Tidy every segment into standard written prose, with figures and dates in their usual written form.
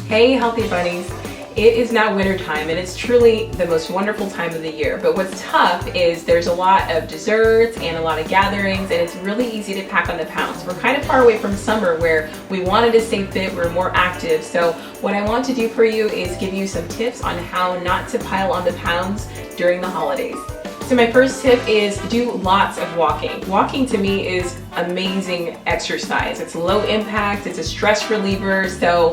Hey healthy bunnies! It is now winter time and it's truly the most wonderful time of the year, but what's tough is there's a lot of desserts and a lot of gatherings and it's really easy to pack on the pounds. We're kind of far away from summer where we wanted to stay fit, we're more active, so what I want to do for you is give you some tips on how not to pile on the pounds during the holidays. So my first tip is do lots of walking. Walking to me is amazing exercise. It's low impact, it's a stress reliever. So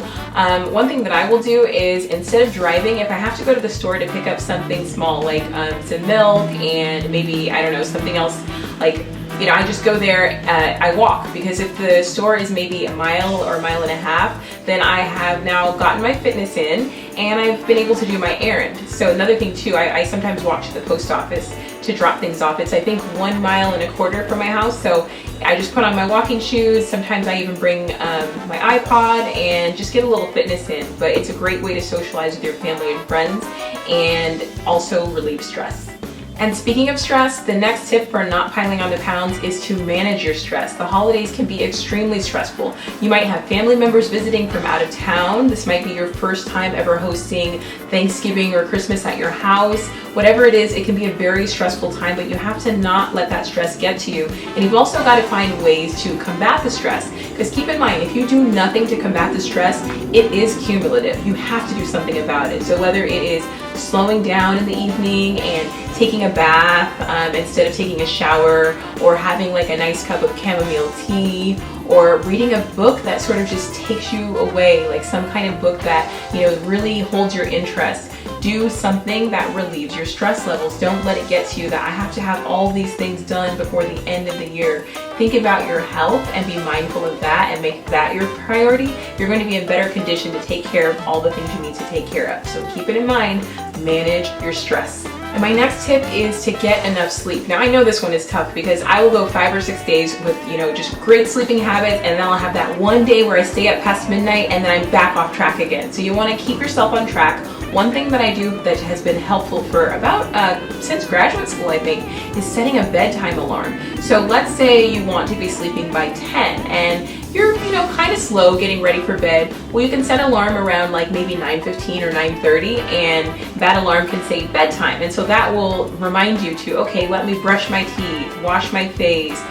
one thing that I will do is instead of driving, if I have to go to the store to pick up something small like some milk and maybe, I don't know, something else like, you know, I just go there, I walk, because if the store is maybe a mile or a mile and a half, then I have now gotten my fitness in and I've been able to do my errand. So another thing too, I sometimes walk to the post office to drop things off. It's I think 1.25 miles from my house, so I just put on my walking shoes. Sometimes I even bring my iPod and just get a little fitness in, but it's a great way to socialize with your family and friends and also relieve stress. And speaking of stress, the next tip for not piling on the pounds is to manage your stress. The holidays can be extremely stressful. You might have family members visiting from out of town. This might be your first time ever hosting Thanksgiving or Christmas at your house. Whatever it is, it can be a very stressful time, but you have to not let that stress get to you. And you've also got to find ways to combat the stress. Because keep in mind, if you do nothing to combat the stress, it is cumulative. You have to do something about it. So whether it is slowing down in the evening and taking a bath instead of taking a shower, or having like a nice cup of chamomile tea, or reading a book that sort of just takes you away, like some kind of book that, you know, really holds your interest. Do something that relieves your stress levels. Don't let it get to you that I have to have all these things done before the end of the year. Think about your health and be mindful of that and make that your priority. You're going to be in better condition to take care of all the things you need to take care of. So keep it in mind, manage your stress. And my next tip is to get enough sleep. Now I know this one is tough because I will go 5 or 6 days with, you know, just great sleeping habits, and then I'll have that one day where I stay up past midnight and then I'm back off track again. So you want to keep yourself on track. One thing that I do that has been helpful for about since graduate school, I think, is setting a bedtime alarm. So let's say you want to be sleeping by 10 and you're, you know, kind of slow getting ready for bed. Well, you can set an alarm around like maybe 9:15 or 9:30, and that alarm can say bedtime. And so that will remind you to, okay, let me brush my teeth, wash my face,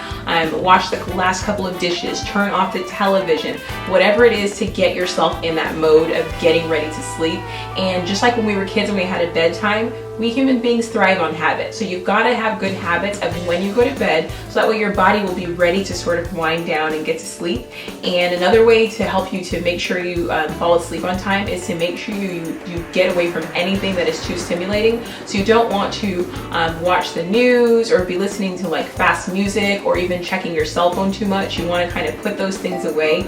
wash the last couple of dishes, turn off the television, whatever it is to get yourself in that mode of getting ready to sleep. And just like when we were kids and we had a bedtime, we human beings thrive on habits. So you've got to have good habits of when you go to bed, so that way your body will be ready to sort of wind down and get to sleep. And another way to help you to make sure you fall asleep on time is to make sure you get away from anything that is too stimulating. So you don't want to watch the news or be listening to like fast music or even checking your cell phone too much. You want to kind of put those things away.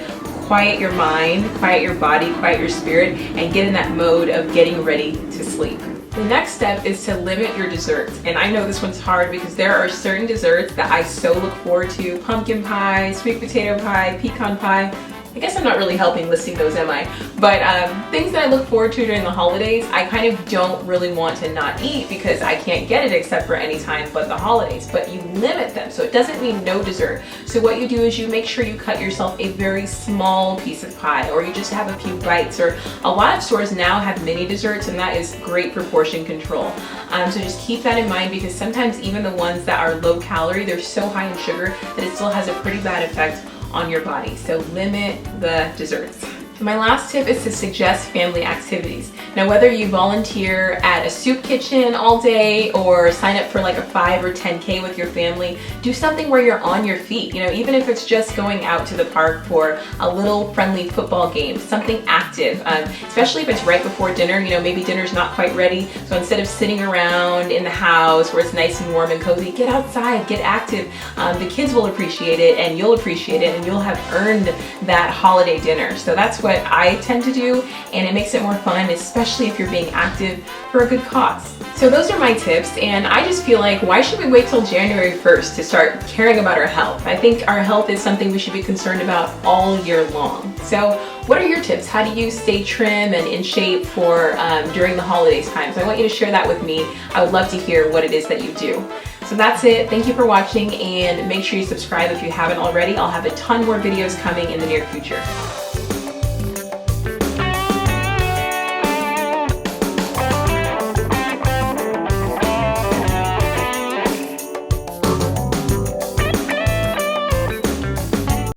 Quiet your mind, quiet your body, quiet your spirit, and get in that mode of getting ready to sleep. The next step is to limit your desserts. And I know this one's hard because there are certain desserts that I so look forward to. Pumpkin pie, sweet potato pie, pecan pie. I guess I'm not really helping listing those, am I? But things that I look forward to during the holidays, I kind of don't really want to not eat because I can't get it except for any time but the holidays. But you limit them, so it doesn't mean no dessert. So what you do is you make sure you cut yourself a very small piece of pie, or you just have a few bites, or a lot of stores now have mini desserts, and that is great for portion control. So just keep that in mind, because sometimes even the ones that are low calorie, they're so high in sugar that it still has a pretty bad effect on your body. So limit the desserts. And my last tip is to suggest family activities. Now, whether you volunteer at a soup kitchen all day or sign up for like a 5 or 10K with your family, do something where you're on your feet. You know, even if it's just going out to the park for a little friendly football game, something active, especially if it's right before dinner. You know, maybe dinner's not quite ready. So instead of sitting around in the house where it's nice and warm and cozy, get outside, get active. The kids will appreciate it and you'll appreciate it, and you'll have earned that holiday dinner. So that's what I tend to do, and it makes it more fun, especially if you're being active for a good cause. So those are my tips, and I just feel like, why should we wait till January 1st to start caring about our health? I think our health is something we should be concerned about all year long. So what are your tips? How do you stay trim and in shape for during the holidays time? So I want you to share that with me. I would love to hear what it is that you do. So that's it. Thank you for watching, and make sure you subscribe if you haven't already. I'll have a ton more videos coming in the near future.